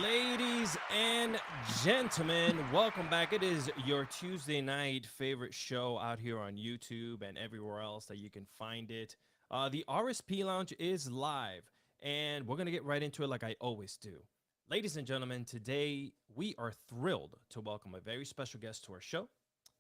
Ladies and gentlemen, welcome back. It is your Tuesday night favorite show out here on YouTube and everywhere else that you can find it. The RSP Lounge is live, and we're going to get right into it like I always do. Ladies and gentlemen, today we are thrilled to welcome a very special guest to our show.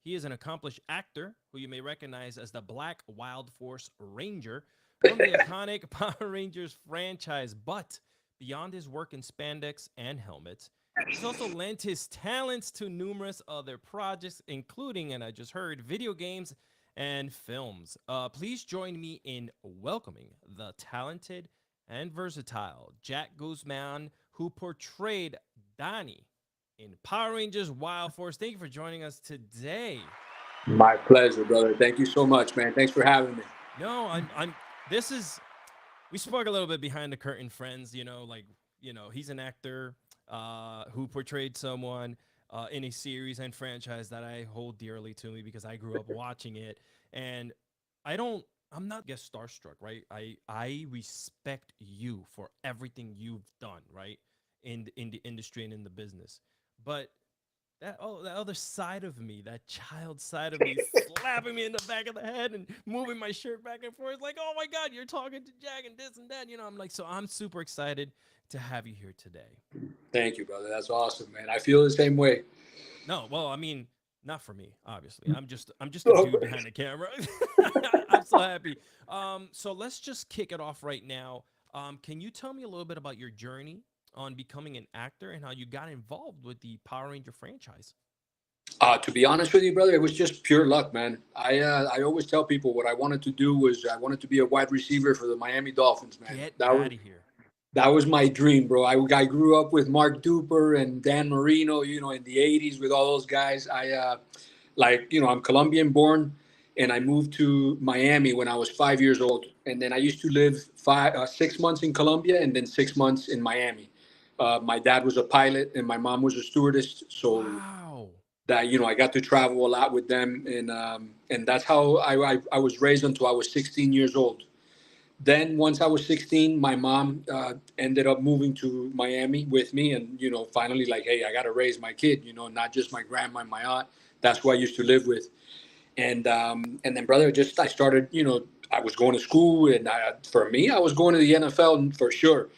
He is an accomplished actor who you may recognize as the Black Wild Force Ranger from the iconic Power Rangers franchise. But beyond his work in spandex and helmets, he's also lent his talents to numerous other projects, including, and I just heard, video games and films. Please join me in welcoming the talented and versatile Jack Guzman, who portrayed Donnie in Power Rangers Wild Force. Thank you for joining us today. My pleasure, brother. Thank you so much, man. Thanks for having me. No, I'm. This is. We spoke a little bit behind the curtain, friends. He's an actor who portrayed someone in a series and franchise that I hold dearly to me because I grew up watching it, and I don't. I'm not get starstruck, right? I respect you for everything you've done, right, in the industry and in the business, but that other side of me, that child side of me, slapping me in the back of the head and moving my shirt back and forth, like, oh my God, you're talking to Jack and this and that. I'm like, so I'm super excited to have you here today. Thank you, brother. That's awesome, man. I feel the same way. No, well, I mean, not for me, obviously. I'm just a dude behind the camera. I'm so happy. So let's just kick it off right now. Can you tell me a little bit about your journey on becoming an actor and how you got involved with the Power Ranger franchise? To be honest with you, brother, it was just pure luck, man. I always tell people what I wanted to do was I wanted to be a wide receiver for the Miami Dolphins, man. Get That was out of here. that was my dream, bro. I grew up with Mark Duper and Dan Marino, in the '80s with all those guys. I'm Colombian born, and I moved to Miami when I was 5 years old, and then I used to live 6 months in Colombia and then 6 months in Miami. My dad was a pilot and my mom was a stewardess, so Wow. that I got to travel a lot with them, and that's how I was raised until I was 16 years old. Then once I was 16, my mom ended up moving to Miami with me, and finally, like, hey, I got to raise my kid, not just my grandma and my aunt. That's who I used to live with, and then, brother, just I started, I was going to school, and for me, I was going to the NFL for sure.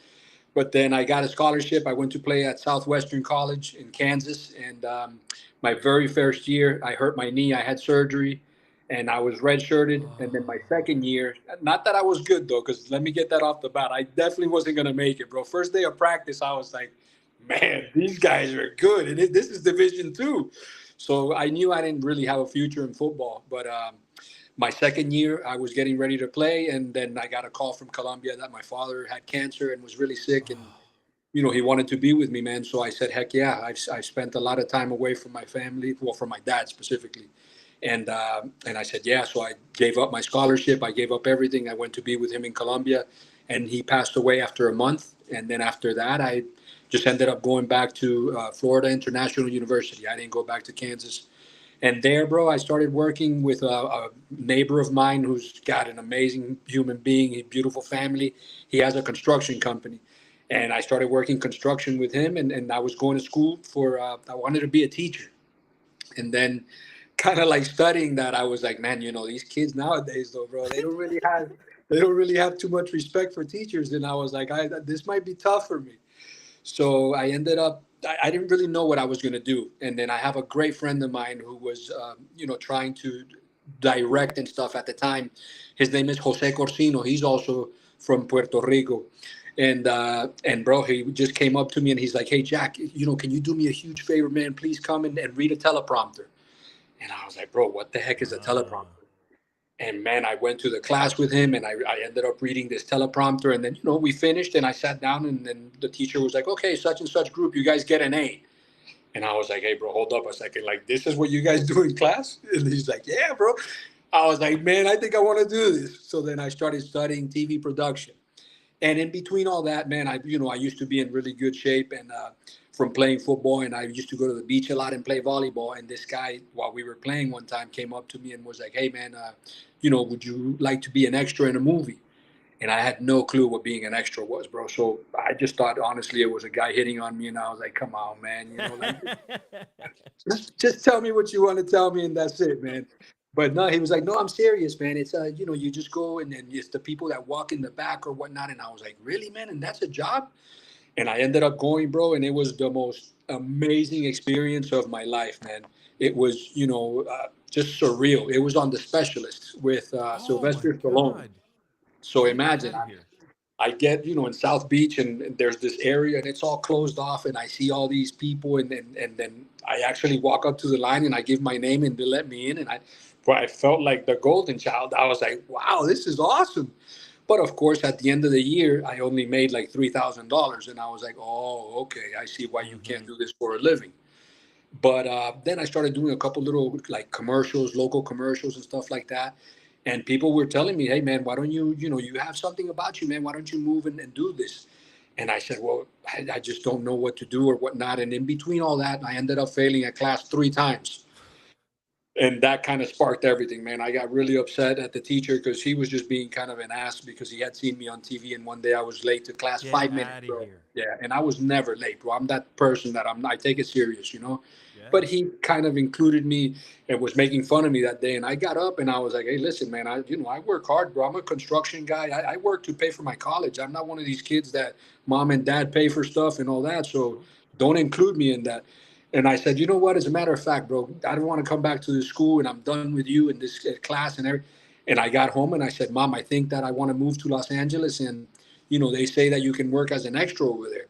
But then I got a scholarship. I went to play at Southwestern College in Kansas, and my very first year, I hurt my knee. I had surgery, and I was redshirted. And then my Oh. second year, not that I was good though, because let me get that off the bat. I definitely wasn't gonna make it, bro. First day of practice, I was like, man, these guys are good, and this is Division Two. So I knew I didn't really have a future in football, but. My second year, I was getting ready to play, and then I got a call from Colombia that my father had cancer and was really sick, and Oh. he wanted to be with me, man. So I said, heck yeah. I've spent a lot of time away from my family, well, from my dad specifically, and I said yeah. So I gave up my scholarship. I gave up everything. I went to be with him in Colombia, and he passed away after a month. And then after that, I just ended up going back to Florida International University. I didn't go back to Kansas. And there, bro, I started working with a neighbor of mine who's got an amazing human being, a beautiful family. He has a construction company. And I started working construction with him, and I was going to school for, I wanted to be a teacher. And then, kind of like studying that, I was like, man, these kids nowadays, though, bro, they don't really have too much respect for teachers. And I was like, this might be tough for me. So I ended up, I didn't really know what I was going to do. And then I have a great friend of mine who was, trying to direct and stuff at the time. His name is Jose Corsino. He's also from Puerto Rico. And bro, he just came up to me and he's like, hey, Jack, can you do me a huge favor, man? Please come and read a teleprompter. And I was like, bro, what the heck is a teleprompter? And man, I went to the class with him and I ended up reading this teleprompter. And then, we finished and I sat down and then the teacher was like, okay, such and such group, you guys get an A. And I was like, hey, bro, hold up a second. Like, this is what you guys do in class? And he's like, yeah, bro. I was like, man, I think I want to do this. So then I started studying TV production. And in between all that, man, I used to be in really good shape and from playing football, and I used to go to the beach a lot and play volleyball. And this guy, while we were playing one time, came up to me and was like, "Hey, man, would you like to be an extra in a movie?" and I had no clue what being an extra was, bro. So I just thought honestly it was a guy hitting on me, and I was like, come on, man, like just tell me what you want to tell me, and that's it, man. But no, he was like, no, I'm serious, man. It's you just go and it's the people that walk in the back or whatnot. And I was like, really, man? And that's a job? And I ended up going, bro, and it was the most amazing experience of my life, man. It was, just surreal. It was on the Specialist with Oh my Sylvester Stallone. God. So Get imagine, out of here. I get, in South Beach, and there's this area, and it's all closed off, and I see all these people, and then I actually walk up to the line, and I give my name, and they let me in, and I felt like the golden child. I was like, wow, this is awesome. But of course, at the end of the year, I only made like $3,000, and I was like, oh, okay, I see why you can't Hmm. do this for a living. But then I started doing a couple little like commercials, local commercials and stuff like that. And people were telling me, hey, man, why don't you, you have something about you, man. Why don't you move and do this? And I said, well, I just don't know what to do or whatnot. And in between all that, I ended up failing a class 3 times, and that kind of sparked everything, man. I got really upset at the teacher because he was just being kind of an ass because he had seen me on TV, and one day I was late to class Get 5 minutes, out of bro. here. Yeah, and I was never late, bro. I'm that person that I take it serious. But Yes. he kind of included me and was making fun of me that day, and I got up and I was like, hey, listen, man, I work hard, bro. I'm a construction guy. I work to pay for my college. I'm not one of these kids that mom and dad pay for stuff and all that. So True. don't include me in that. And I said, you know what? As a matter of fact, bro, I don't want to come back to the school, and I'm done with you in this class and everything. And I got home and I said, Mom, I think that I want to move to Los Angeles, and they say that you can work as an extra over there.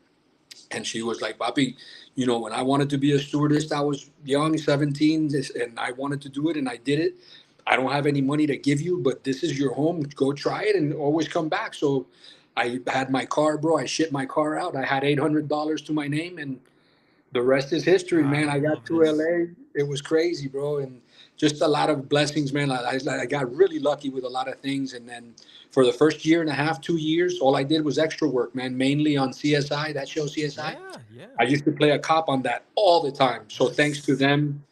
And she was like, Papi, when I wanted to be a stewardess, I was young, 17, and I wanted to do it, and I did it. I don't have any money to give you, but this is your home. Go try it and always come back. So I had my car, bro. I shipped my car out. I had $800 to my name, and the rest is history, God, man. I I got love to this. LA. It was crazy, bro, and just a lot of blessings, man. I got really lucky with a lot of things, and then for the first year and a half, 2 years, all I did was extra work, man. Mainly on CSI, that show CSI. Yeah, yeah. I used to play a cop on that all the time. So thanks to Yes. them,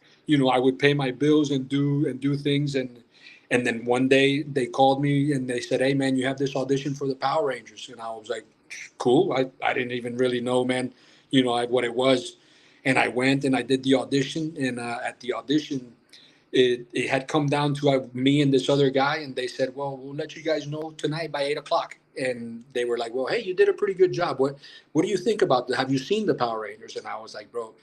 I would pay my bills and do things, and then one day they called me and they said, "Hey, man, you have this audition for the Power Rangers," and I was like, "Cool." I didn't even really know, man, what it was, and I went and I did the audition, and at the audition. It had come down to me and this other guy, and they said, "Well, we'll let you guys know tonight by 8 o'clock." And they were like, "Well, hey, you did a pretty good job. What do you think about that? Have you seen the Power Rangers?" And I was like, "Bro,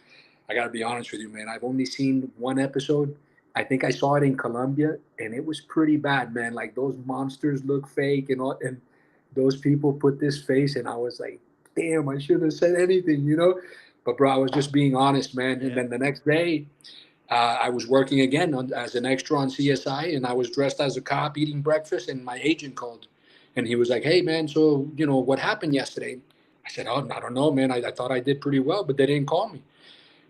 I got to be honest with you, man. I've only seen one episode. I think I saw it in Colombia, and it was pretty bad, man. Like those monsters look fake, and all, and those people put this face, and I was like, damn, I shouldn't have said anything. But bro, I was just being honest, man. And Yeah. then the next day, I was working again as an extra on CSI, and I was dressed as a cop eating breakfast, and my agent called, and he was like, "Hey, man, so what happened yesterday?" I said, "Oh, I don't know, man. I thought I did pretty well, but they didn't call me."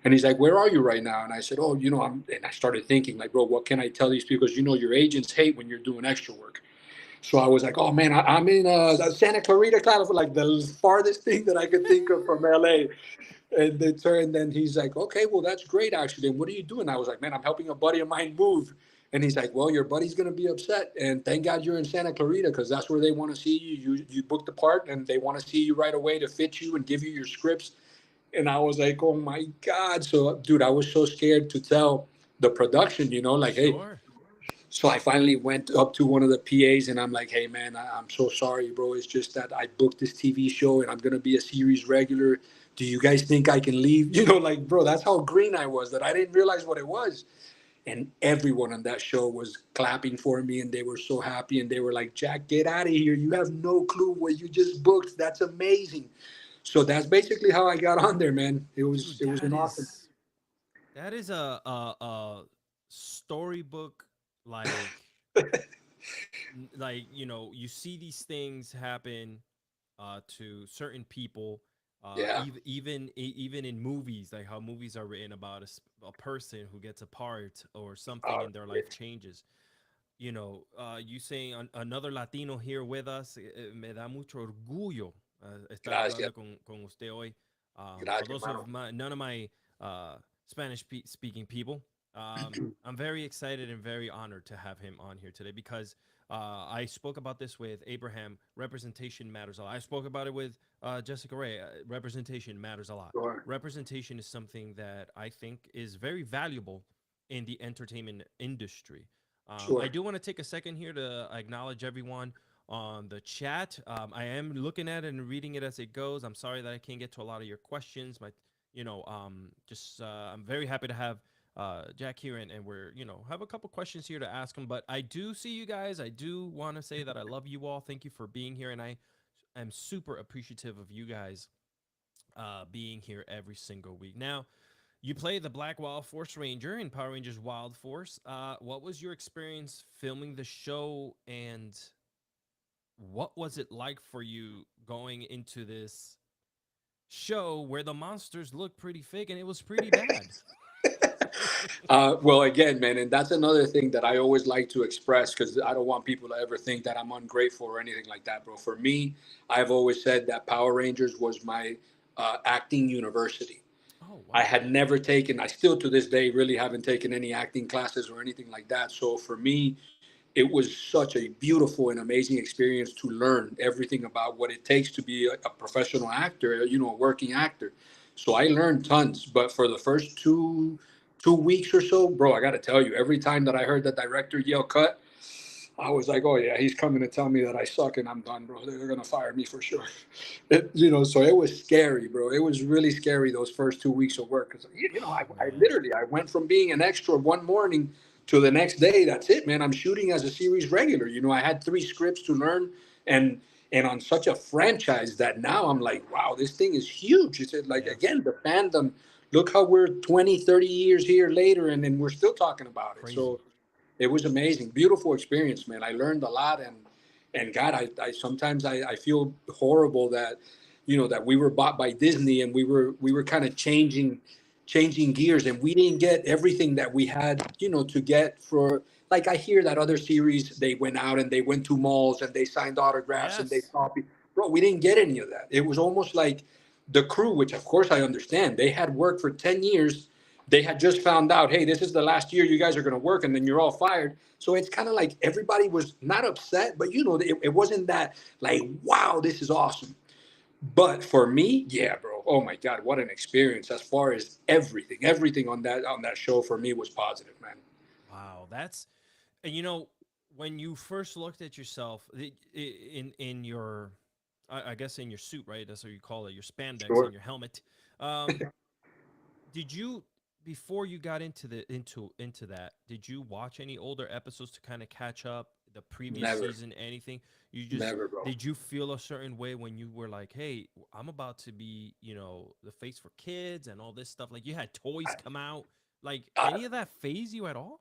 And he's like, "Where are you right now?" And I said, "Oh, I'm." And I started thinking, like, bro, what can I tell these people? Because your agents hate when you're doing extra work. So I was like, "Oh man, I'm in Santa Clarita, California, like the farthest thing that I could think of from LA." And they turned, and he's like, "Okay, well, that's great, actually. And what are you doing?" I was like, "Man, I'm helping a buddy of mine move." And he's like, "Well, your buddy's gonna be upset, and thank God you're in Santa Clarita because that's where they want to see you. You booked the part, and they want to see you right away to fit you and give you your scripts." And I was like, "Oh my God!" So, dude, I was so scared to tell the production, like, "Hey." Sure. So I finally went up to one of the PAs and I'm like, "Hey man, I'm so sorry, bro. It's just that I booked this TV show and I'm gonna be a series regular. Do you guys think I can leave?" Like, bro, that's how green I was that I didn't realize what it was. And everyone on that show was clapping for me and they were so happy and they were like, "Jack, get out of here. You have no clue what you just booked. That's amazing." So that's basically how I got on there, man. It was Dude, it was an awesome. that is a storybook, like you see these things happen to certain people, Yeah. even in movies, like how movies are written about a person who gets a part or something Uh, in their life changes. You saying another Latino here with us, me da mucho orgullo estar Gracias. hablando con usted hoy. For Gracias, those of hermano. none of my Spanish speaking people, I'm very excited and very honored to have him on here today because I spoke about this with Abraham. Representation matters a lot. I spoke about it with Jessica Ray. Representation matters a lot. Sure. Representation is something that I think is very valuable in the entertainment industry. I Sure. do want to take a second here to acknowledge everyone on the chat. I am looking at it and reading it as it goes. I'm sorry that I can't get to a lot of your questions. I'm very happy to have Jack here, and we're have a couple questions here to ask him. But I do see you guys. I do want to say that I love you all. Thank you for being here, and I am super appreciative of you guys being here every single week. Now, you play the Black Wild Force Ranger in Power Rangers Wild Force. What was your experience filming the show, and what was it like for you going into this show where the monsters look pretty fake and it was pretty bad? Well, again, man, and that's another thing that I always like to express because I don't want people to ever think that I'm ungrateful or anything like that, bro. For me, I've always said that Power Rangers was my acting university. Oh I wow. had never taken, I still to this day really haven't taken any acting classes or anything like that. So for me, it was such a beautiful and amazing experience to learn everything about what it takes to be a professional actor, a working actor. So I learned tons, but for the first two weeks or so, bro, I got to tell you, every time that I heard the director yell cut, I was like, oh yeah, he's coming to tell me that I suck and I'm done, bro. They're gonna fire me for sure. So it was scary, bro. It was really scary those first 2 weeks of work because Oh I man. literally I went from being an extra one morning to the next day. That's it, man. I'm shooting as a series regular. I had 3 scripts to learn, and on such a franchise that now I'm like, wow, this thing is huge. It's like Yeah. again the fandom. Look how we're 20, 30 years here later, and then we're still talking about it. Crazy. So it was amazing, beautiful experience, man. I learned a lot, and God, I sometimes I feel horrible that that we were bought by Disney and we were kind of changing gears and we didn't get everything that we had to get for, like, I hear that other series they went out and they went to malls and they signed autographs and they Yes. saw people. Bro, we didn't get any of that. It was almost like the crew, which of course I understand, they had worked for 10 years. They had just found out, hey, this is the last year you guys are going to work and then you're all fired. So it's kind of like everybody was not upset, but it wasn't that like, wow, this is awesome. But for me, yeah, bro. Oh my God, what an experience! As far as everything on that show for me was positive, man. Wow. That's and when you first looked at yourself in your I guess in your suit, right? That's what you call it, your spandex and Sure. your helmet. Um, did you before you got into that, did you watch any older episodes to kind of catch up the previous Never, season, anything? You just never, bro. did you feel a certain way when you were like, hey, I'm about to be, the face for kids and all this stuff? Like you had toys come out, like I, any of that phase you at all?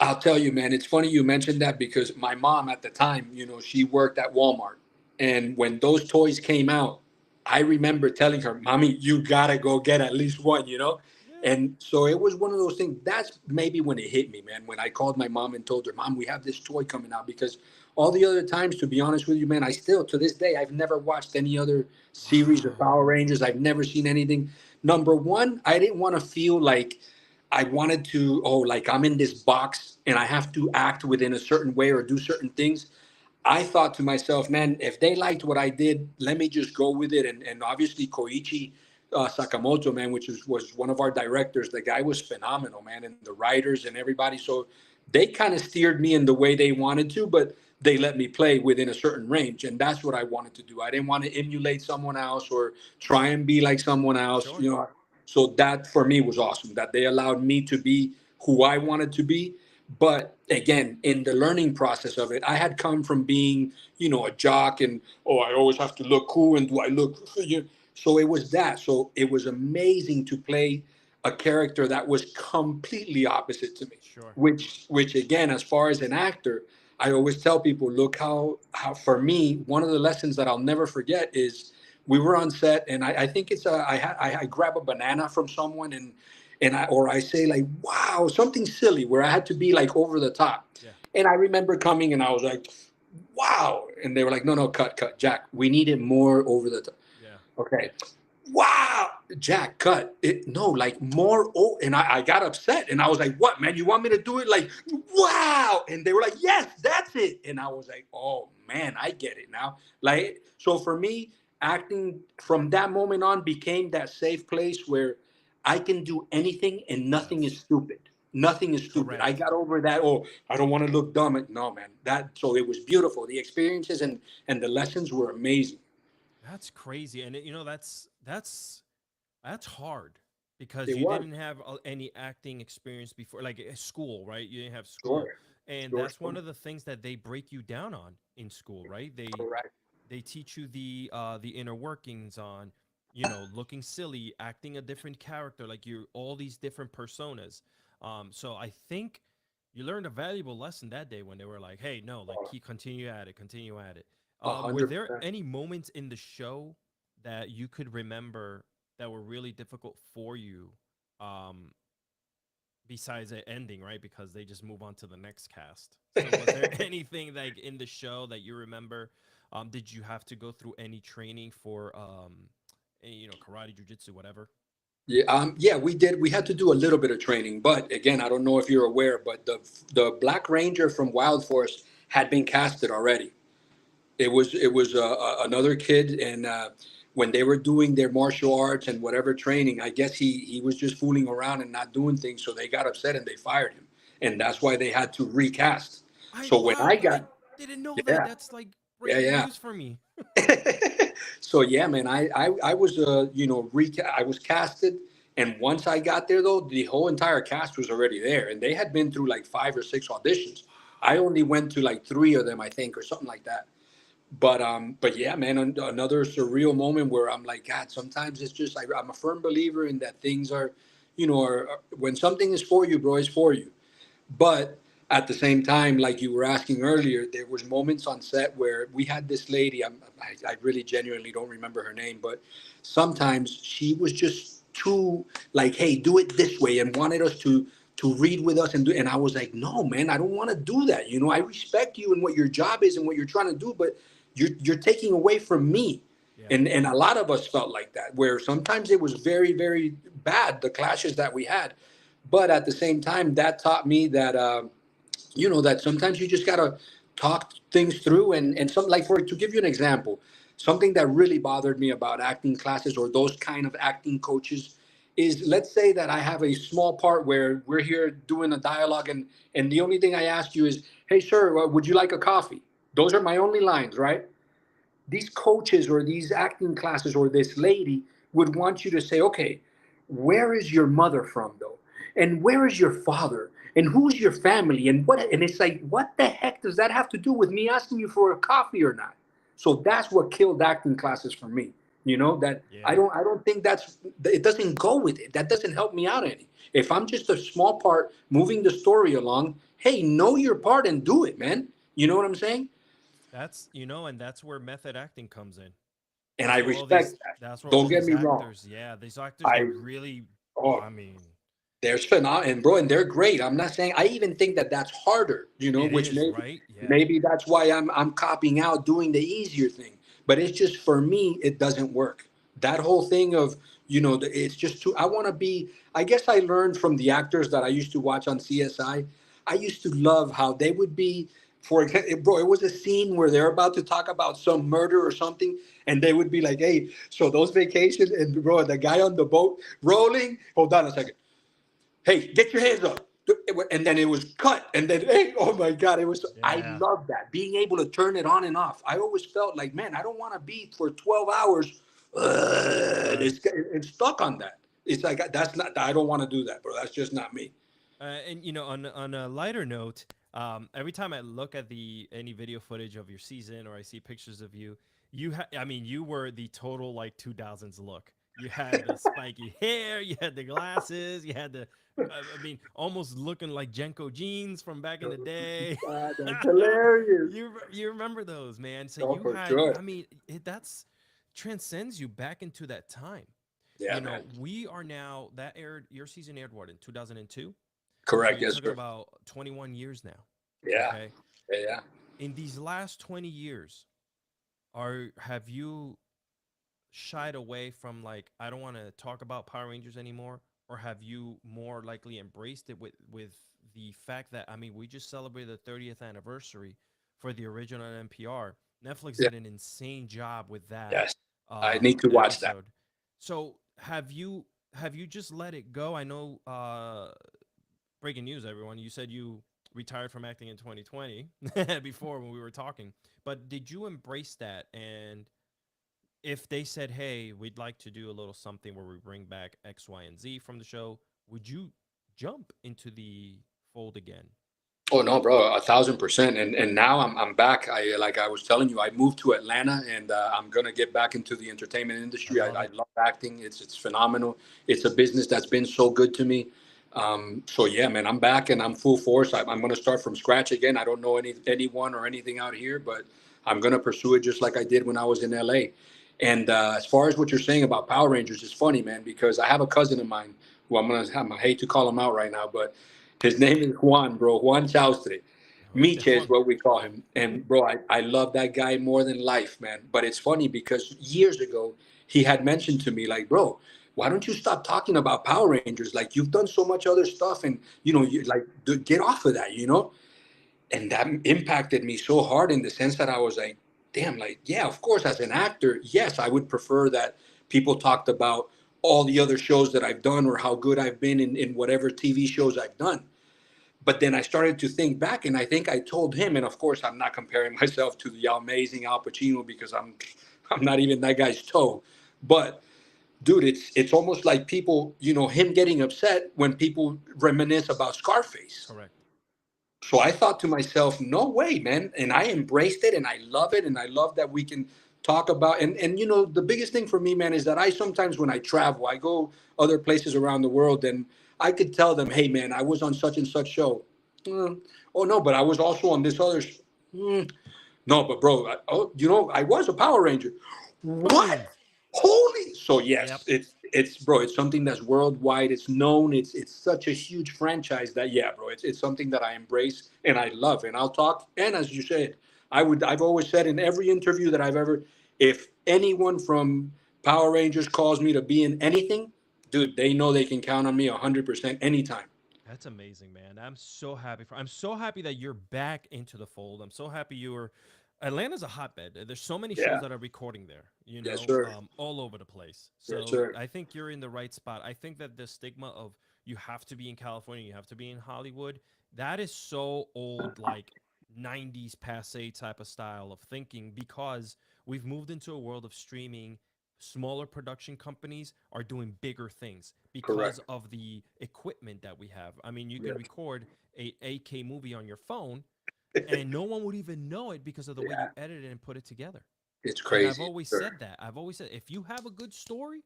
I'll tell you, man, it's funny you mentioned that because my mom at the time, she worked at Walmart. And when those toys came out, I remember telling her, Mommy, you gotta go get at least one. Yeah. And so it was one of those things. That's maybe when it hit me, man, when I called my mom and told her, Mom, we have this toy coming out. Because all the other times, to be honest with you, man, I still, to this day, I've never watched any other series of Wow. Power Rangers. I've never seen anything. Number one, I didn't want to feel like I wanted to, oh, like I'm in this box and I have to act within a certain way or do certain things. I thought to myself, man, if they liked what I did, let me just go with it. And obviously Koichi Sakamoto, man, was one of our directors. The guy was phenomenal, man, and the writers and everybody. So they kind of steered me in the way they wanted to, but they let me play within a certain range, and that's what I wanted to do. I didn't want to emulate someone else or try and be like someone else, Sure. So that for me was awesome. That they allowed me to be who I wanted to be, but again, in the learning process of it, I had come from being, a jock and, oh, I always have to look cool and do I look, so it was that. So it was amazing to play a character that was completely opposite to me, Sure. which again, as far as an actor, I always tell people, look how for me, one of the lessons that I'll never forget is we were on set and I think it's I grab a banana from someone and I say like, wow, something silly where I had to be like over the top. Yeah. And I remember coming and I was like, wow. And they were like, no, cut, Jack. We need it more over the top. Yeah. Okay. wow, Jack, cut it. No, like more. Oh, and I got upset and I was like, what, man? You want me to do it? Like, wow. And they were like, yes, that's it. And I was like, oh, man, I get it now. Like, so for me, acting from that moment on became that safe place where I can do anything and nothing is Yes, stupid. Nothing is stupid. I correct. got over that. Oh, I don't want to look dumb. No, man. That so it was beautiful. The experiences and the lessons were amazing. That's crazy, and that's hard because It you was. didn't have any acting experience before, like school, right? You didn't have school, Sure. and Sure. that's one of the things that they break you down on in school, right? Correct. They teach you the inner workings on, looking silly, acting a different character, like you all these different personas. So I think you learned a valuable lesson that day when they were like, "Hey, no, like keep continue at it." A Were hundred there percent. any moments in the show that you could remember that were really difficult for you? Um, Besides it ending, right? Because they just move on to the next cast. So was there anything like in the show that you remember? Did you have to go through any training for karate, jujitsu, whatever? Yeah, yeah, we did. We had to do a little bit of training, but again, I don't know if you're aware, but the Black Ranger from Wild Force had been casted already. It was another kid, and when they were doing their martial arts and whatever training, I guess he was just fooling around and not doing things, so they got upset and they fired him, and that's why they had to recast. I So when wow, I I got, didn't know that. yeah, That's like yeah, breaking yeah. news for me. So yeah, man, I was I was casted, and once I got there though, the whole entire cast was already there, and they had been through like 5 or 6 auditions. I only went to like 3 of them, I think, or something like that. But yeah, man, another surreal moment where I'm like, God, sometimes it's just like I'm a firm believer in that things are, when something is for you, bro, it's for you. But at the same time, like you were asking earlier, there was moments on set where we had this lady. I really genuinely don't remember her name, but sometimes she was just too like, "Hey, do it this way," and wanted us to read with us and do. And I was like, "No, man, I don't want to do that. I respect you and what your job is and what you're trying to do, but you're taking away from me." Yeah, And a lot of us felt like that, where sometimes it was very, very bad, the clashes that we had. But at the same time, that taught me that that sometimes you just gotta talk things through, and some, like, for to give you an example, something that really bothered me about acting classes or those kind of acting coaches is, let's say that I have a small part where we're here doing a dialogue, and the only thing I ask you is, "Hey sir, would you like a coffee?" Those are my only lines, right? These coaches or these acting classes or this lady would want you to say, okay, where is your mother from though? And where is your father? And who's your family? And what? And it's like, what the heck does that have to do with me asking you for a coffee or not? So that's what killed acting classes for me. That I yeah. don't I don't think it doesn't go with it. That doesn't help me out any. If I'm just a small part moving the story along, hey, know your part and do it, man. You know what I'm saying? And that's where method acting comes in. And I That's where all these respect that. that's where Don't all get these me wrong. actors, yeah, these actors, they I really, oh, I mean, they're phenomenal, and bro, and they're great. I'm not saying, I even think that that's harder. it Which is, maybe right? Yeah. maybe that's why I'm copying out doing the easier thing. But it's just, for me, it doesn't work. That whole thing of it's just too. I want to be. I guess I learned from the actors that I used to watch on CSI. I used to love how they would be. For example, bro, it was a scene where they're about to talk about some murder or something, and they would be like, "Hey, so those vacations," and bro, the guy on the boat rolling. Hold on a second. Hey, get your hands up. And then it was cut. And then, hey, oh my God, I Yeah. love that. Being able to turn it on and off. I always felt like, man, I don't want to be for 12 hours Right. it's stuck on that. It's like, that's not, I don't want to do that, bro. That's just not me. And on a lighter note, every time I look at the any video footage of your season or I see pictures of you, I mean, you were the total like 2000s look. You had the spiky hair, you had the glasses, you had the, I mean, almost looking like Jenko jeans from back in the day. That's hilarious. You remember those, man? So Oh, you for had, I sure. mean, that's transcends you back into that time. Yeah, man. We are now that aired. Your season aired what in 2002. So Correct. you're Yes, talking sir. about 21 years now. Yeah. Okay. Yeah. Yeah. In these last 20 years, are have you shied away from like I don't want to talk about Power Rangers anymore, or have you more likely embraced it with the fact that I mean we just celebrated the 30th anniversary for the original NPR. Netflix Yeah. did an insane job with that Yes. I need to watch that. episode. So have you just let it go? I know breaking news, everyone. You said you retired from acting in 2020 before when we were talking, but did you embrace that? And if they said, "Hey, we'd like to do a little something where we bring back X, Y, and Z from the show," would you jump into the fold again? Oh no, bro, 1,000%. And now I'm back. I like I was telling you, I moved to Atlanta, and I'm gonna get back into the entertainment I industry. love I it. love acting. It's phenomenal. It's a business that's been so good to me. So yeah, man, I'm back and I'm full force. I'm gonna start from scratch again. I don't know anyone or anything out here, but I'm gonna pursue it just like I did when I was in LA. And as far as what you're saying about Power Rangers, it's funny, man, because I have a cousin of mine who I hate to call him out right now, but his name is Juan, bro. Juan Chaustre. El Miche is Tejón. what we call him. And, bro, I love that guy more than life, man. But it's funny because years ago, he had mentioned to me, like, bro, why don't you stop talking about Power Rangers? Like, you've done so much other stuff and, you like, get off of that, you know? And that impacted me so hard in the sense that I was like, damn, like, yeah, of course, as an actor, yes, I would prefer that people talked about all the other shows that I've done or how good I've been in whatever TV shows I've done. But then I started to think back, and I think I told him, and of course, I'm not comparing myself to the amazing Al Pacino because I'm not even that guy's toe. But dude, it's almost like people, him getting upset when people reminisce about Scarface. Correct. So I thought to myself, no way, man. And I embraced it and I love it. And I love that we can talk about and the biggest thing for me, man, is that I sometimes when I travel, I go other places around the world and I could tell them, hey man, I was on such and such show. Mm, oh no, but I was also on this other no, but bro, I was a Power Ranger. Boom. What? Holy! So Yep. yes, it's bro. It's something that's worldwide. It's known. It's such a huge franchise that yeah, bro. It's something that I embrace and I love. And I'll talk. And as you said, I've always said in every interview that I've ever, if anyone from Power Rangers calls me to be in anything, dude, they know they can count on me 100% anytime. That's amazing, man. I'm so happy that you're back into the fold. I'm so happy you were Atlanta's a hotbed. There's so many shows Yeah. that are recording there, Yes, sir. all over the place. Yes, So sir. I think you're in the right spot. I think that the stigma of you have to be in California, you have to be in Hollywood, that is so old, like 90s passe type of style of thinking because we've moved into a world of streaming. Smaller production companies are doing bigger things because Correct. of the equipment that we have. I mean, you can Yes. record a 8K movie on your phone and no one would even know it because of the way you Yeah. edit it and put it together. It's And I've crazy. always Sir. said that. I've always said if you have a good story,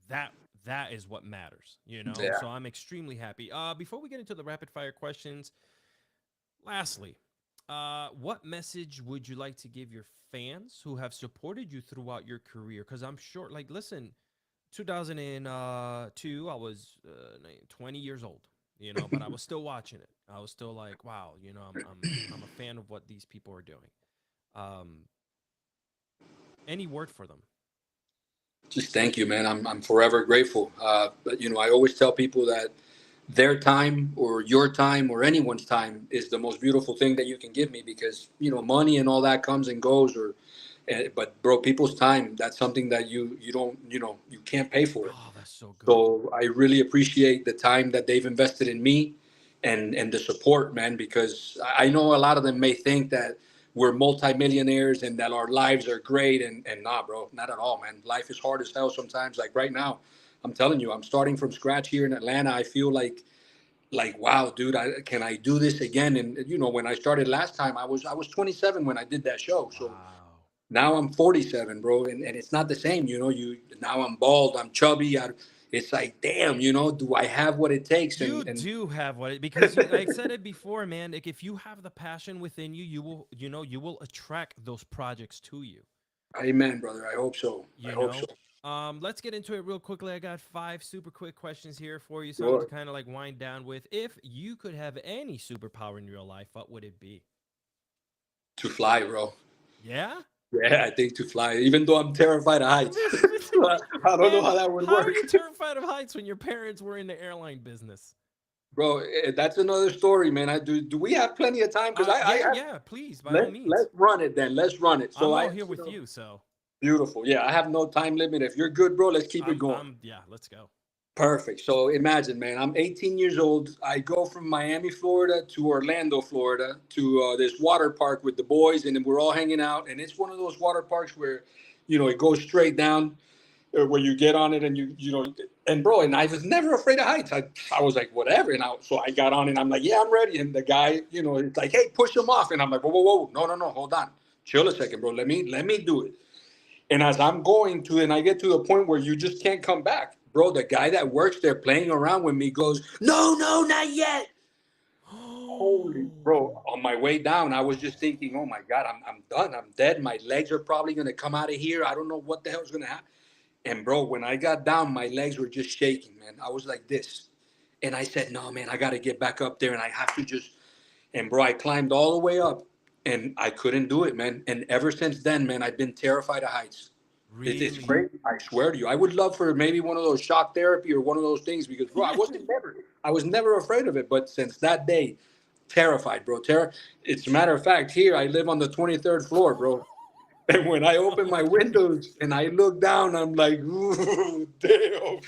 that that is what matters, Yeah. So I'm extremely happy. Before we get into the rapid fire questions, lastly, what message would you like to give your fans who have supported you throughout your career? Because I'm sure, like, listen, 2002, I was 20 years old, but I was still watching it. I was still like, wow, I'm a fan of what these people are doing. Um, any word for them? Just thank you, man. I'm forever grateful. But I always tell people that their time or your time or anyone's time is the most beautiful thing that you can give me because money and all that comes and goes. But bro, people's time, that's something that you don't you can't pay for it. Oh, that's so good. So I really appreciate the time that they've invested in me and the support, man, because I know a lot of them may think that we're multimillionaires and that our lives are great and nah, bro, not at all, man. Life is hard as hell sometimes. Like right now, I'm telling you, I'm starting from scratch here in Atlanta. I feel like wow, dude, can I do this again? And when I started last time, I was 27 when I did that show. So Wow. now I'm 47, bro, and it's not the same. You now I'm bald, I'm chubby. It's like, damn, do I have what it takes? You And do have what it because I said it before, man. Like if you have the passion within you, you will attract those projects to you. amen, brother. I hope so. I You hope so. know. Let's get into it real quickly. I got five super quick questions here for you, something to Sure. kind of like wind down with. If you could have any superpower in your life, what would it be? To fly, bro. Yeah. Yeah, I think to fly, even though I'm terrified of heights. I don't know Man, how that would how are work. you terrified of heights when your parents were in the airline business? Bro, that's another story, man. I do. Do we have plenty of time? Because I Yeah, have. yeah, please, by all Let's means. run it then. Let's run it. So I'm I, all here with you, so beautiful. Yeah, I have no time limit. If you're good, bro, let's keep it going. yeah, let's go. Perfect. So imagine, man, I'm 18 years old. I go from Miami, Florida to Orlando, Florida to this water park with the boys, and then we're all hanging out. And it's one of those water parks where, it goes straight down, where you get on it and and bro, and I was never afraid of heights. I was like, whatever. And so I got on and I'm like, yeah, I'm ready. And the guy, it's like, hey, push him off. And I'm like, whoa, whoa, whoa. No, no, no. Hold on. Chill a second, bro. Let me do it. And as I'm going to, and I get to the point where you just can't come back, bro. The guy that works there playing around with me goes, no, no, not yet. Holy, bro. On my way down, I was just thinking, oh my God, I'm done. I'm dead. My legs are probably going to come out of here. I don't know what the hell's going to happen. And bro, when I got down, my legs were just shaking, man. I was like this. And I said, no, man, I got to get back up there and I have to just. And bro, I climbed all the way up and I couldn't do it, man. And ever since then, man, I've been terrified of heights. It's Really? crazy. I swear to you. I would love for maybe one of those shock therapy or one of those things because, bro, I was never afraid of it. But since that day, terrified, bro. It's a matter of fact, here I live on the 23rd floor, bro. And when I open my windows and I look down, I'm like, ooh, damn.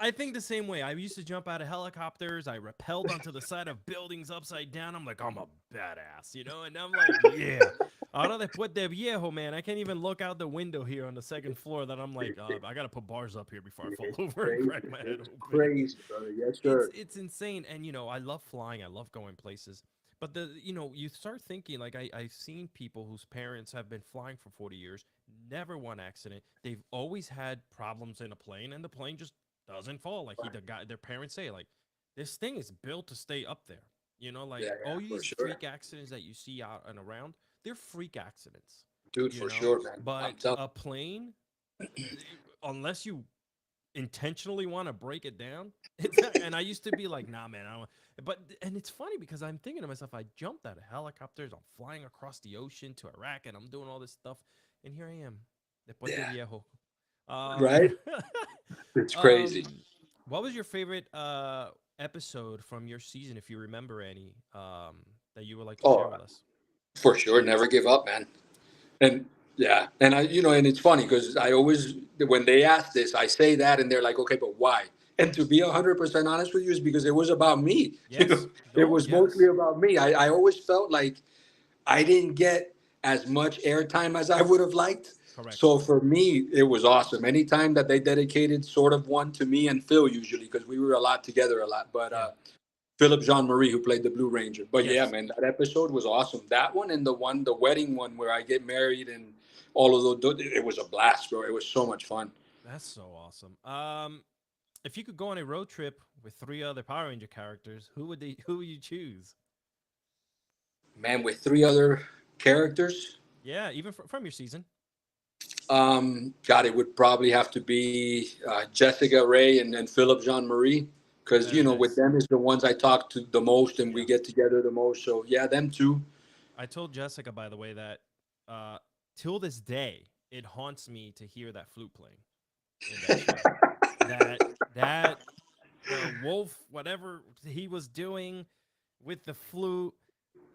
I think the same way. I used to jump out of helicopters. I rappelled onto the side of buildings upside down. I'm like, I'm a badass, you know? And I'm like, yeah. Ahora después de viejo, man, I can't even look out the window here on the second floor. That I'm like, I gotta put bars up here before I fall over and Crazy. crack my head It's open. crazy, brother. Yes, it's sir. it's insane. And I love flying. I love going places. But you start thinking like I've seen people whose parents have been flying for 40 years, never one accident. They've always had problems in a plane, and the plane just doesn't fall. Like their parents say, like this thing is built to stay up there. Yeah, Like yeah, all for these sure. freak accidents that you see out and around, they're freak accidents. Dude, You for know, sure, man. but I'm telling a plane, unless you intentionally want to break it down. And I used to be like, nah, man, I don't. But and it's funny because I'm thinking to myself, I jumped out of helicopters, I'm flying across the ocean to Iraq, and I'm doing all this stuff, and here I am, después you. de Yeah, viejo. Um, right? It's crazy. um, what was your favorite episode from your season, if you remember any, that you would like to share Oh, with us? for sure. Never give up, man. And yeah, and and it's funny because I always, when they ask this, I say that, and they're like, okay, but why? And to be 100% honest with you, is because it was about me. Yes. It Oh, was mostly yes. about me. I always felt like I didn't get as much airtime as I would have liked. Correct. So for me, it was awesome. Anytime that they dedicated sort of one to me and Phil, usually because we were a lot together a lot. But Yeah. Philip Jean Marie, who played the Blue Ranger. But yeah, Yes. man, that episode was awesome. That one and the wedding one where I get married and all of those, it was a blast, bro. It was so much fun. That's so awesome. If you could go on a road trip with three other Power Ranger characters, who would you choose? Man, with three other characters, Yeah, even from your season. God, it would probably have to be Jessica Ray and Philip Jean Marie. Because Very with nice. them is the ones I talk to the most, and we Yeah. get together the most. So yeah, them two. I told Jessica, by the way, that uh, till this day, it haunts me to hear that flute playing in that show. That that the wolf, whatever he was doing with the flute,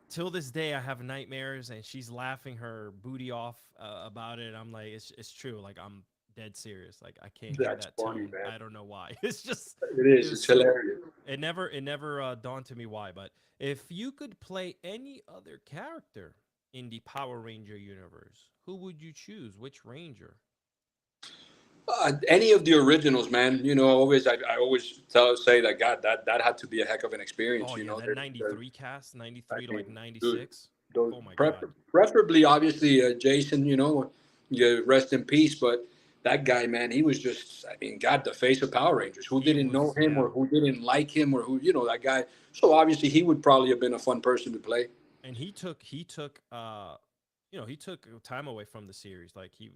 till this day, I have nightmares, and she's laughing her booty off about it. I'm like, it's true. Like I'm dead serious. Like I can't hear That's that funny, tune. man. I don't know why. It's just It it is. was It's so. hilarious. It never dawned to me why. But if you could play any other character in the Power Ranger universe, who would you choose? Which Ranger? Any of the originals, man. I always say that God, that had to be a heck of an experience. Oh yeah, that '93 cast, I '93 to mean, like dude, '96. those Oh my god. preferably, obviously, Jason. You rest in peace. But that guy, man, he was just. I mean, God, the face of Power Rangers. Who He didn't know was, him, yeah. or who didn't like him, or who that guy. So obviously, he would probably have been a fun person to play. And he took time away from the series. Like he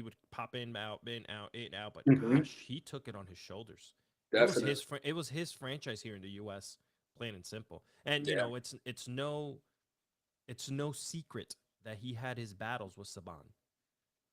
would pop in out, in out, but Hmm. gosh, he took it on his shoulders. Definitely. It was his franchise here in the US, plain and simple. And Yeah. it's no secret that he had his battles with Saban.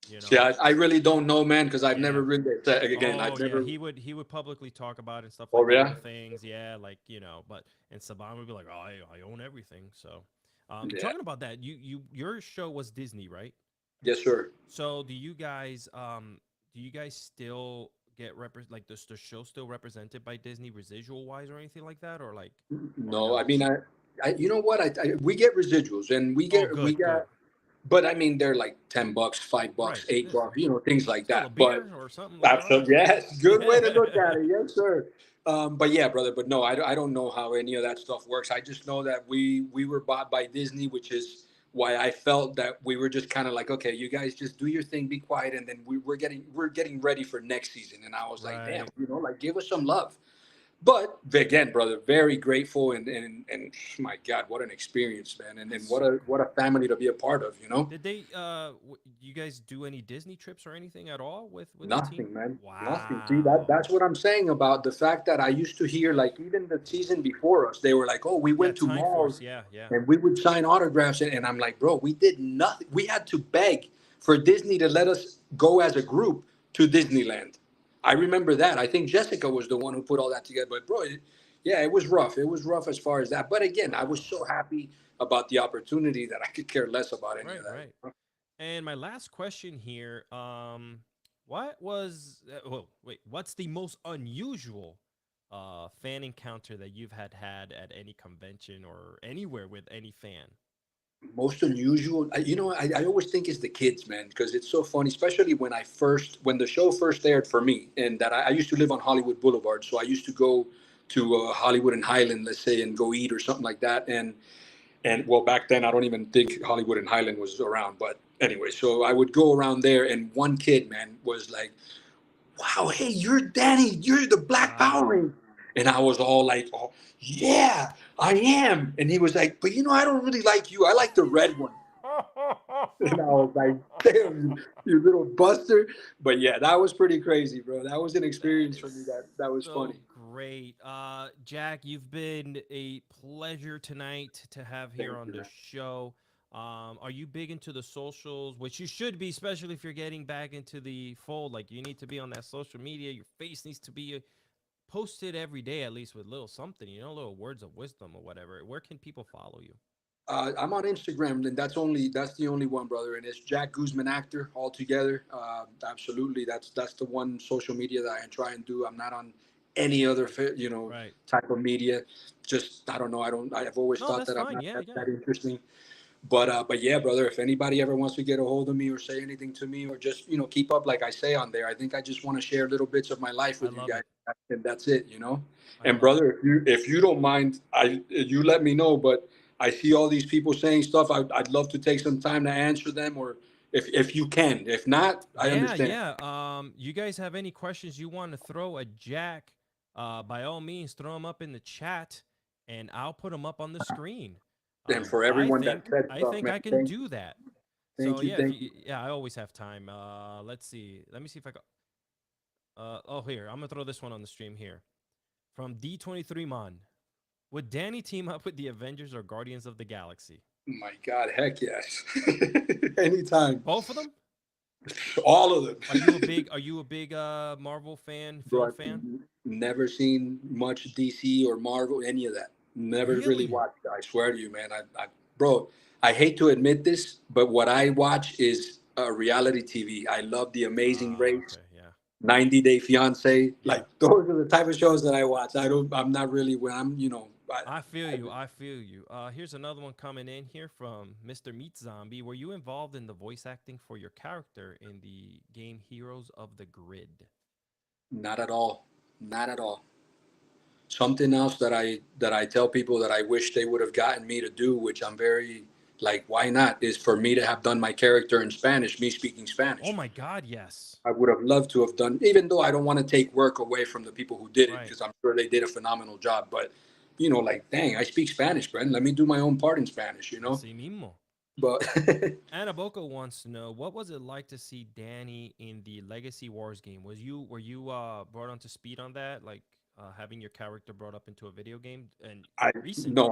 You See, know. I really don't know, man, because I've never Yeah. really, again, Oh I've yeah, never. he would publicly talk about it and stuff Oh like that, yeah, little things, yeah, like but and Saban would be like, oh, I own everything. So, yeah, talking about that, your show was Disney, right? yes, sir. So do you guys still get like the show still represented by Disney residual wise or anything like that, or No, I no? mean, you know what? We get residuals, and Oh, we good, good. got, but I mean, they're like $10, $5, Right. $8, things like Still a that. But beer or something later on. absolutely, yes, good way to look Yeah. at it, yes, sir. But yeah, brother. But no, I don't know how any of that stuff works. I just know that we were bought by Disney, which is why I felt that we were just kind of like, okay, you guys just do your thing, be quiet, and then we're getting ready for next season. And I was like, damn, Right. like give us some love. But again, brother, very grateful and my God, what an experience, man, and That's so what a cool. family to be a part of, you know. Did they you guys do any Disney trips or anything at all with the team? Nothing, man. Nothing. See, Wow. that's what I'm saying about the fact that I used to hear, like, even the season before us, they were like, oh, we Yeah, went to Time Force. malls Yeah, yeah. and we would sign autographs. And I'm like, bro, we did nothing. We had to beg for Disney to let us go as a group to Disneyland. I remember that. I think Jessica was the one who put all that together. But, bro, yeah, it was rough. It was rough as far as that. But again, I was Wow. so happy about the opportunity that I could care less about any of Right, right. that. And my last question here, what was wait, what's the most unusual fan encounter that you've had at any convention or anywhere with any fan? Most unusual, I always think it's the kids, man, because it's so funny, especially when the show first aired for me, and that I used to live on Hollywood Boulevard, so I used to go to Hollywood and Highland, let's say, and go eat or something like that. And well, back then I don't even think Hollywood and Highland was around, but anyway, so I would go around there, and one kid, man, was like, wow, hey, you're Danny, you're the Black Power Wow. Ranger. And I was all like, oh, yeah, I am. And he was like, but I don't really like you. I like the red one. And I was like, damn, you little buster. But yeah, that was pretty crazy, bro. That was an That experience for me is that was so funny. great. Jack, you've been a pleasure tonight to have here Thank on you, the man. show. Are you big into the socials, which you should be, especially if you're getting back into the fold? Like, you need to be on that social media. Your face needs to be posted every day, at least with little something, little words of wisdom or whatever. Where can people follow you? I'm on Instagram, and that's the only one, brother. And it's Jack Guzman actor altogether. Absolutely, that's the one social media that I try and do. I'm not on any other Right. type of media. Just I don't know. I've always No, thought that's that I'm fine. not Yeah, yeah. that interesting. But yeah, brother. If anybody ever wants to get a hold of me or say anything to me or just keep up, like I say on there, I think I just want to share little bits of my life I with you love guys, it. and that's it. I And love it. brother, if you don't mind, you let me know. But I see all these people saying stuff. I'd love to take some time to answer them, or if you can. If not, I Yeah, understand. yeah. You guys have any questions you want to throw at Jack? By all means, throw them up in the chat, and I'll put them up on the screen. And for everyone that said I stuff, think man, I can thank do that. So thank you, yeah, if thank you you. yeah, I always have time. Let's see. Let me see if I got. Oh, here, I'm gonna throw this one on the stream here from D23 Mon. Would Danny team up with the Avengers or Guardians of the Galaxy? My God, heck yes. Anytime, Both of them? all of them. Are you a big Marvel fan, Bro, film fan? never seen much DC or Marvel, any of that. Never really Really? watched. I swear to you, man. Bro, I hate to admit this, but what I watch is reality TV. I love The Amazing Ah, Race, okay, yeah. 90 Day Fiance. Yeah. Like those are the type of shows that I watch. I'm not really when I feel I you. I feel you. Here's another one coming in here from Mr. Meat Zombie. Were you involved in the voice acting for your character in the game Heroes of the Grid? not at all. Not at all. Something else that I tell people that I wish they would have gotten me to do, which I'm very like, why not? Is for me to have done my character in Spanish, me speaking Oh Spanish. my God, yes. I would have loved to have done, even though I don't want to take work away from the people who did it Right. because I'm sure they did a phenomenal job. But like, dang, I speak Spanish, Brent. Let me do my own part in Spanish. Así mismo. But Anna Boca wants to know what was it like to see Danny in the Legacy Wars game? Were you brought on to speed on that? Like, having your character brought up into a video game and I no, recently?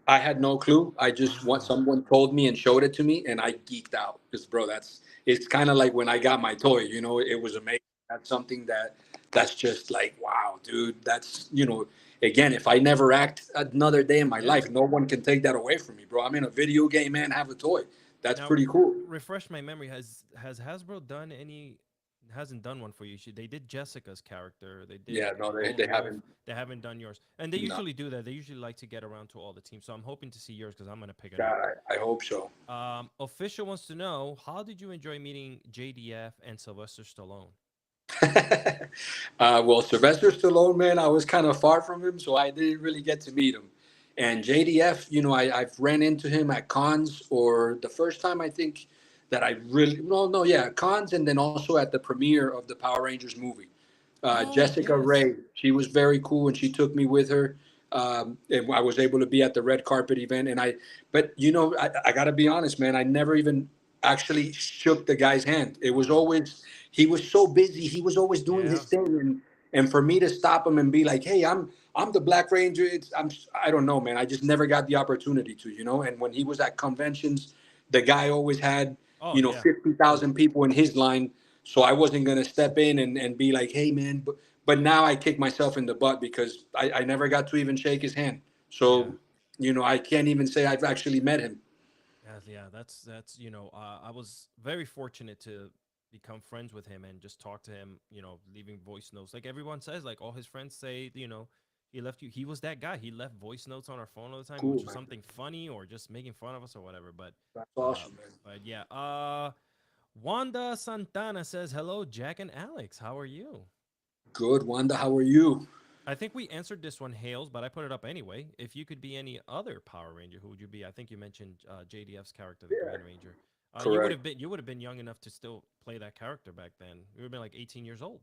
I had no clue. I just want Wow. someone told me and showed it to me, and I geeked out. Because bro, that's it's kind of like when I got my toy. It was amazing. That's something that's just like wow, dude. That's again, if I never act another day in my Yeah. life, no one can take that away from me, bro. I'm in a video game, man. Have a toy. That's Now, pretty cool. refresh my memory. Has Hasbro done any? Hasn't done one for you. They did Jessica's character. They did Yeah, no, they Lone they Wolf. haven't. They haven't done yours, and they No, usually do that. They usually like to get around to all the teams. So I'm hoping to see yours because I'm gonna pick it up. God, I hope so. Official wants to know, how did you enjoy meeting JDF and Sylvester Stallone? Well, Sylvester Stallone, man, I was kind of far from him, so I didn't really get to meet him. And JDF, I've ran into him at cons, or the first time I think that I really, no, yeah, cons, and then also at the premiere of the Power Rangers movie. Oh Jessica yes. Ray, she was very cool, and she took me with her. And I was able to be at the red carpet event, but I got to be honest, man, I never even actually shook the guy's hand. It was Wow. always he was so busy. He was always doing Yeah. his thing, and for me to stop him and be like, "Hey, I'm the Black Ranger." I don't know, man. I just never got the opportunity to. And when he was at conventions, the guy always had Oh yeah. 50,000 people in his line. So I wasn't gonna step in and be like, "Hey, man." But now I kick myself in the butt because I never got to even shake his hand. Yeah. So I can't even say I've actually met him. Yeah. That's I was very fortunate to become friends with him and just talk to him. Leaving voice notes like everyone says. Like all his friends say. He left you. He was that guy. He left voice notes on our phone all the time, which Cool, was man. something funny or just making fun of us or whatever. But, That's uh, awesome, man. but yeah. Wanda Santana says hello, Jack and Alex. How are you? Good, Wanda. How are you? I think we answered this one, Hales, but I put it up anyway. If you could be any other Power Ranger, who would you be? I think you mentioned JDF's character, the Yeah, Green Ranger. correct. You would have been young enough to still play that character back then. You would have been like 18 years old.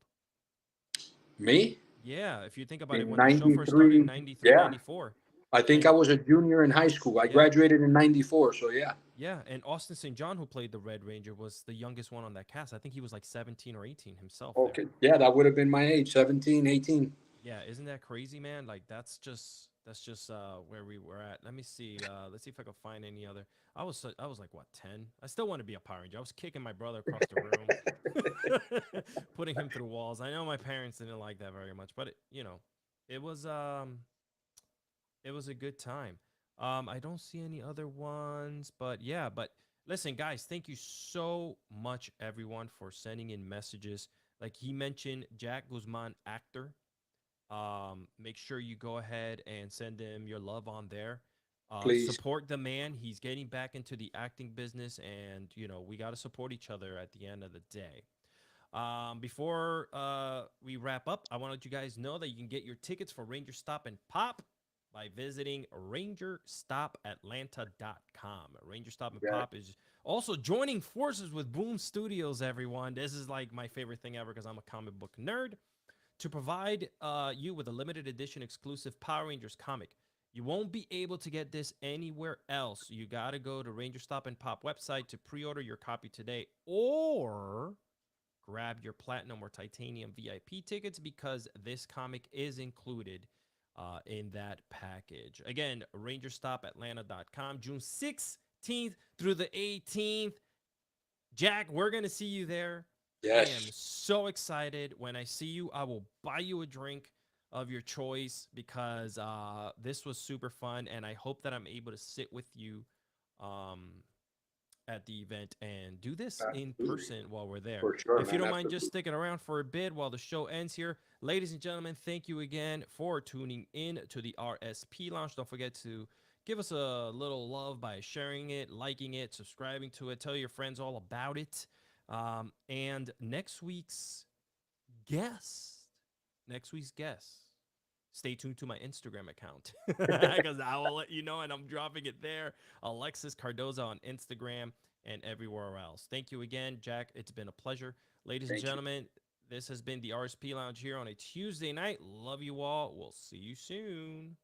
Me Yeah, if you think about it, in when the show first started in 93. 93, Yeah, 94, I think I and was a junior in high school. I yeah, graduated in 94. So yeah. yeah, and Austin St. John, who played the Red Ranger, was the youngest one on that cast. I think he was like 17 or 18 himself there. Okay. Yeah, that would have been my age, 17, 18. Yeah, isn't that crazy, man? Like that's just where we were at. Let me see. Let's see if I can find any other. I was like what, 10? I still want to be a Power Ranger. I was kicking my brother across the room, putting him through walls. I know my parents didn't like that very much, but it was it was a good time. I don't see any other ones, but yeah, but listen, guys, thank you so much, everyone, for sending in messages. Like he mentioned, Jack Guzman, actor. Make sure you go ahead and send him your love on there. Please. Support the man. He's getting back into the acting business, and we got to support each other at the end of the day. Before we wrap up, I want to let you guys know that you can get your tickets for Ranger Stop and Pop by visiting rangerstopatlanta.com. Ranger Stop and Yeah. Pop is also joining forces with Boom Studios, everyone. This is like my favorite thing ever because I'm a comic book nerd to provide you with a limited edition exclusive Power Rangers comic. You won't be able to get this anywhere else. You got to go to Ranger Stop and Pop website to pre-order your copy today, or grab your platinum or titanium VIP tickets because this comic is included in that package. Again, rangerstopatlanta.com, June 16th through the 18th. Jack, we're going to see you there. I am Yes. so excited. When I see you, I will buy you a drink of your choice because this was super fun. And I hope that I'm able to sit with you um, at the event and do this in Absolutely. person while we're there. For sure, If you man. don't mind just Absolutely. sticking around for a bit while the show ends here, ladies and gentlemen, thank you again for tuning in to the RSP Lounge. Don't forget to give us a little love by sharing it, liking it, subscribing to it, tell your friends all about it. And guest, next week's guest, stay tuned to my Instagram account because I will let you know, and I'm dropping it there. Alexis Cardoza on Instagram and everywhere else. Thank you again, Jack. It's been a pleasure. Ladies and Thank you. gentlemen, this has been the RSP Lounge here on a Tuesday night. Love you all. We'll see you soon.